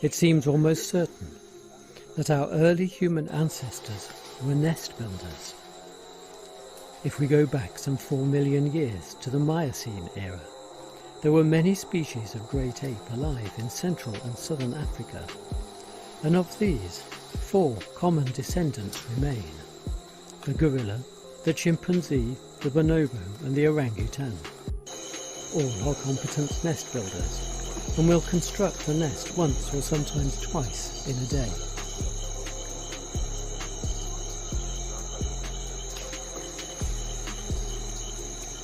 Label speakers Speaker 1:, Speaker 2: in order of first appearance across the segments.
Speaker 1: it seems almost certain that our early human ancestors were nest builders. If we go back some 4 million years to the Miocene era, there were many species of great ape alive in Central and Southern Africa, and of these, 4 common descendants remain: the gorilla, the chimpanzee, the bonobo and the orangutan. All are competent nest builders and will construct a nest once or sometimes twice in a day.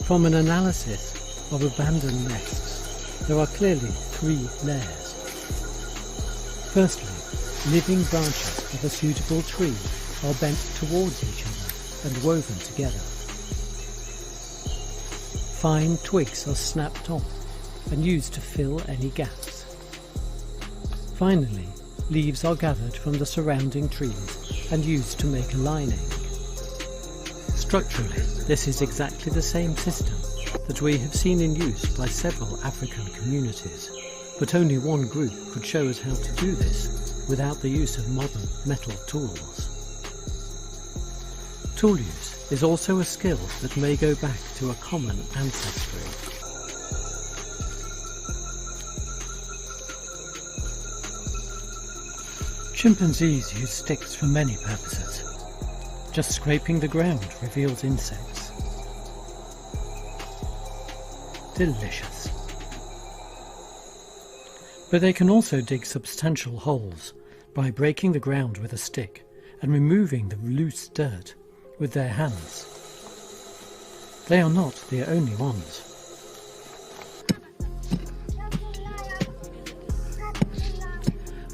Speaker 1: From an analysis of abandoned nests, there are clearly 3 layers. Firstly, living branches of a suitable tree are bent towards each other and woven together. Fine twigs are snapped off and used to fill any gaps. Finally, leaves are gathered from the surrounding trees and used to make a lining. Structurally, this is exactly the same system that we have seen in use by several African communities, but only one group could show us how to do this without the use of modern metal tools. Tool use is also a skill that may go back to a common ancestry. Chimpanzees use sticks for many purposes. Just scraping the ground reveals insects. Delicious. But they can also dig substantial holes by breaking the ground with a stick and removing the loose dirt with their hands. They are not the only ones.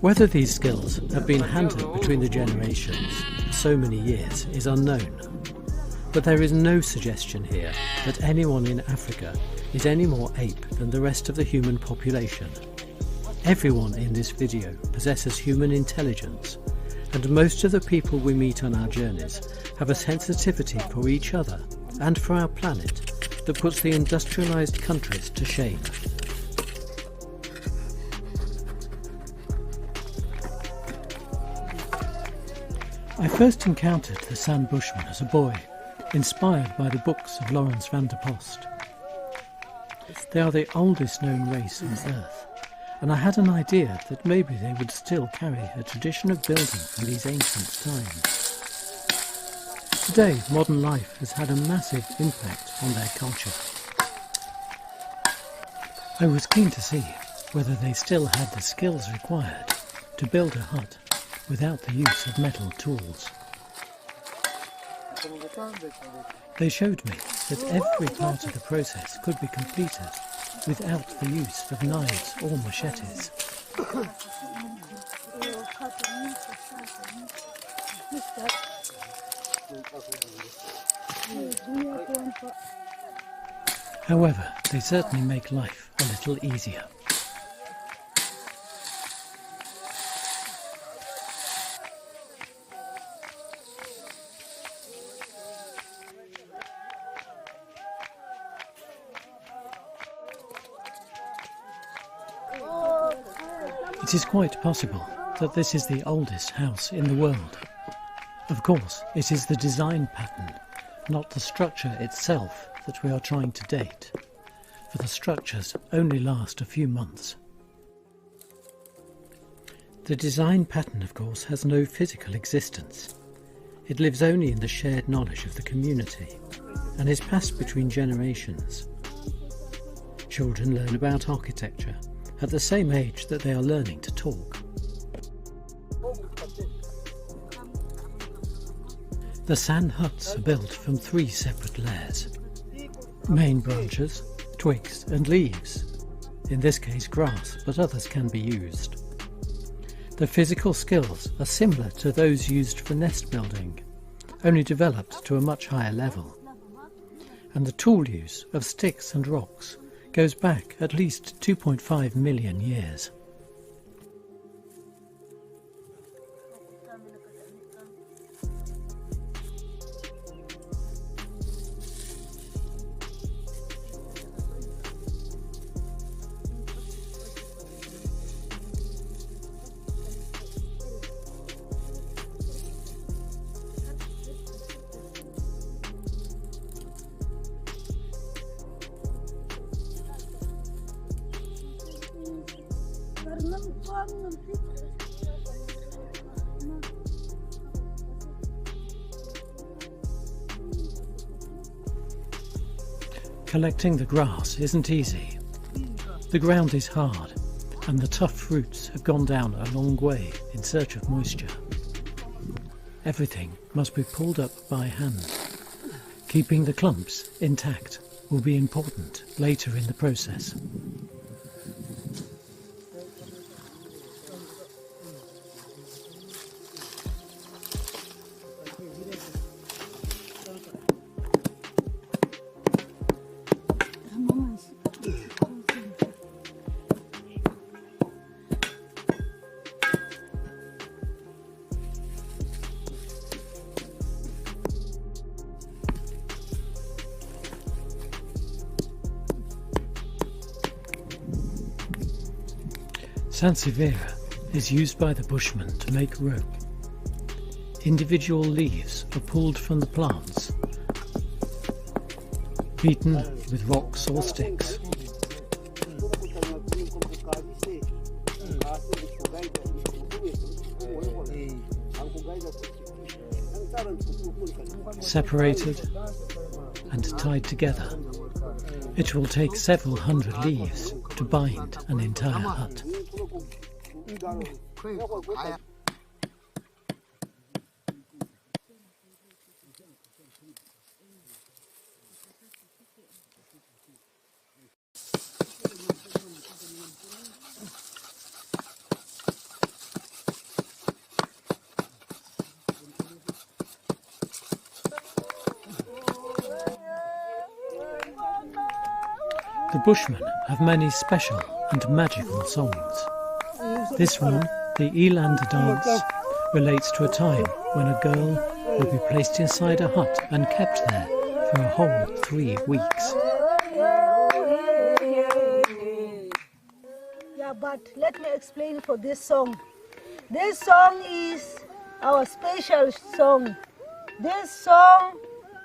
Speaker 1: Whether these skills have been handed between the generations for so many years is unknown, but there is no suggestion here that anyone in Africa is any more ape than the rest of the human population. Everyone in this video possesses human intelligence, and most of the people we meet on our journeys have a sensitivity for each other and for our planet that puts the industrialized countries to shame. I first encountered the San Bushmen as a boy, inspired by the books of Lawrence van der Post. They are the oldest known race on Earth, and I had an idea that maybe they would still carry a tradition of building from these ancient times. Today, modern life has had a massive impact on their culture. I was keen to see whether they still had the skills required to build a hut without the use of metal tools. They showed me that every part of the process could be completed without the use of knives or machetes. However, they certainly make life a little easier. It is quite possible that this is the oldest house in the world. Of course, it is the design pattern, not the structure itself, that we are trying to date, for the structures only last a few months. The design pattern, of course, has no physical existence. It lives only in the shared knowledge of the community and is passed between generations. Children learn about architecture at the same age that they are learning to talk. The San huts are built from 3 separate layers: main branches, twigs and leaves. In this case grass, but others can be used. The physical skills are similar to those used for nest building, only developed to a much higher level. And the tool use of sticks and rocks goes back at least 2.5 million years. Collecting the grass isn't easy. The ground is hard, and the tough roots have gone down a long way in search of moisture. Everything must be pulled up by hand. Keeping the clumps intact will be important later in the process. Sansevieria is used by the Bushmen to make rope. Individual leaves are pulled from the plants, beaten with rocks or sticks. Separated and tied together, it will take several hundred leaves to bind an entire hut. The Bushmen have many special and magical songs. This one, the Eland dance, relates to a time when a girl would be placed inside a hut and kept there for a whole 3 weeks.
Speaker 2: Yeah, but let me explain for this song. This song is our special song. This song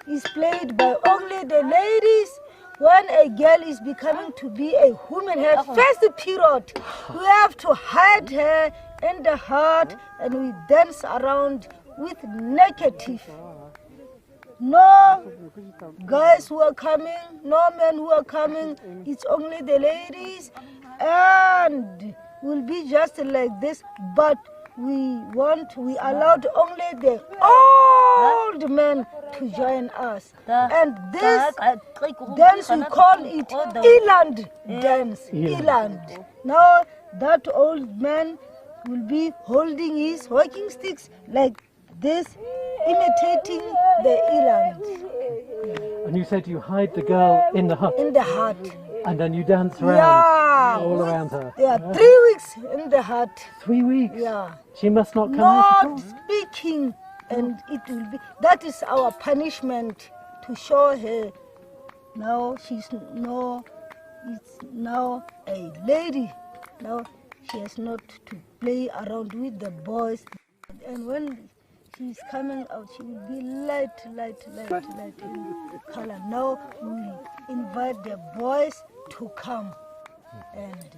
Speaker 2: is played by only the ladies when a girl is becoming to be a woman. Her first period, we have to hide her in the hut and we dance around with negative. No guys who are coming, no men who are coming, it's only the ladies, and will be just like this, but we allowed only the old men to join us. And this dance, we call it Eland dance. Eland. Now that old man will be holding his walking sticks like this, imitating the Eland.
Speaker 1: And you said you hide the girl in the hut?
Speaker 2: In the hut.
Speaker 1: And then you dance around, all around her?
Speaker 2: Yeah, 3 weeks in the hut.
Speaker 1: 3 weeks?
Speaker 2: Yeah.
Speaker 1: She must not come out at all?
Speaker 2: Not speaking, and it will be, that is our punishment, to show her now it's now a lady. Now she has not to play around with the boys. And when she's coming out, she will be light in color. Now we invite the boys to come, and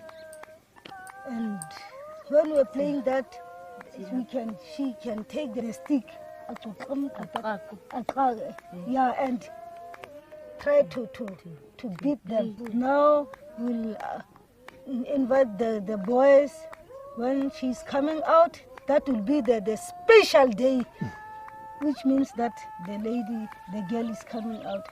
Speaker 2: when we're playing that, she can take the stick, yeah, and try to beat them. Now we'll invite the boys. When she's coming out, that will be the special day, which means that the girl is coming out.